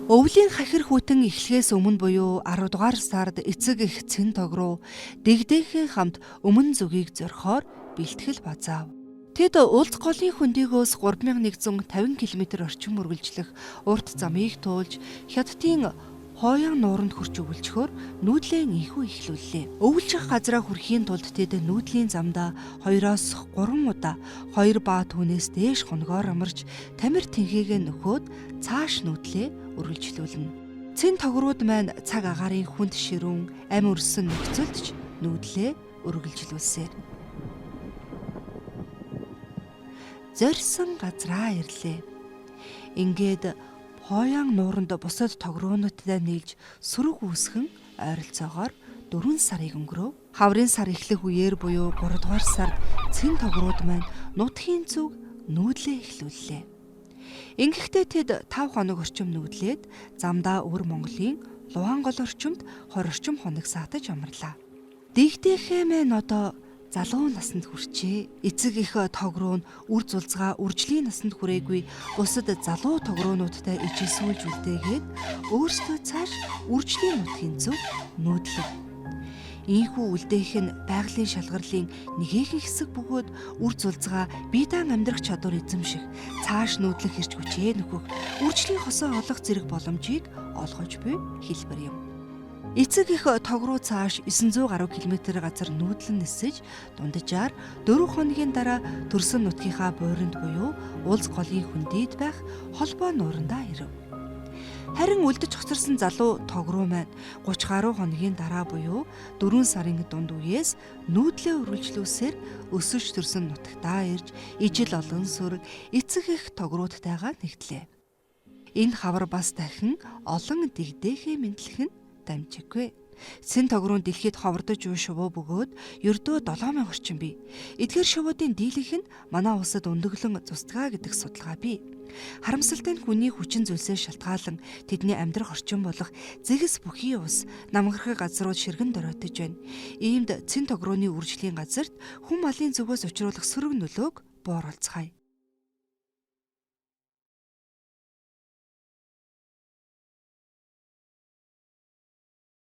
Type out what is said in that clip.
Өвлийн хахир хүтэн эхлэхээс өмнө буюу 10 дугаар сард эцэг эх цэн тог руу дэгдээхэн хамт өмнө зүгийг зорхоор бэлтгэл базаав. Тэд улс голын хөндийгөөс 3150 км орчим үргэлжлэх урт замыг туулж Хятадын Хойян нууранд хүрч өвлчхөөр нүүдлэн инхүү эхлүүллээ. Өвлжих газраа хүрэхийн тулд тэд нүүдлийн замдаа 2-3 удаа 2 баа түүнээс дээш хоногоор амарч тамир тэнхээгээ нөхөөд цааш нүүдлээ үргэлжлүүлнэ. Цэн тогрууд маань цаг агаарын хүнд ширүүн ам өрсөн нөхцөлдч нүүдлээ үргэлжлүүлсээр зорьсон газраа ирлээ. Ингээд Хойян нууранд бусад тогроонуудтай нийлж сүрэг үүсгэн ойролцоогоор 4 сарыг өнгөрөв. Хаврын сар эхлэх үеэр буюу 3 дугаар сард цэн тогрууд маань нутгийн зүг нүүдлээ эхлүүллээ. Ингэхдээ тэд 5 хоног орчим нүүдлээд замдаа өвөр Монголын Луван гол орчимд 20 орчим хоног саатаж амарлаа. Дэгдээхээ маань одоо залуу насанд хүрчээ. Эцэг их тогруу нь үр зулцгаа үржлийн насанд хүрээгүй бусад залуу тогроонуудтай ижисүүлж үлдээгээд өөрсдөө цааш үржлийн нутгийн зөв нүүдлэг. Ийхүү үлдээх нь байгалийн шалгарлын нэгэн хэсэг бөгөөд үр зулцгаа биедан амьдрах чадвар эзэмших, цааш нүүдлэх хэрч хүчээ нөхөх, үржлийн хосоо олох зэрэг боломжийг олгож буй хэлбэр юм. Эцэг их тогруу цааш 900 гаруй км газар нүүдлэн нисэж дунджаар 4 хоногийн дараа төрсөн нутгийнхаа буйранд буюу улс голын хөндийд байх холбоо нуурандаа ирэв. Харин үлдэж хоцорсон залуу тогруу маань 30 гаруй хоногийн дараа буюу 4 сарын дунд үеэс нүүдлээ үргэлжлүүлсээр өсөж төрсөн нутагтаа ирж ижил олон сүрэг эцэг их тогруудтайгаа нэгтлээ. Энэ хавар бас дахин олон дэгдээхээ мэдлэх нь дамжиггүй. Цэн тогруунд дэлхийд ховордож буй шувуу бөгөөд ердөө 7000 орчим бий. Эдгээр шувуудын дийлэнх нь манай улсад өндөглөн зустгаа гэдэг судалгаа бий. Харамсалтай нь хүний хүчин зүйлсээс шалтгаалan тэдний амьдрах орчин болох зэгс бүхий ус намгархаг газрууд ширгэн доройтож байна. Иймд цэн тогрууны үржлийн газарт хүм малын зүгээс учруулах сөрөг нөлөөг бууруулцгаая.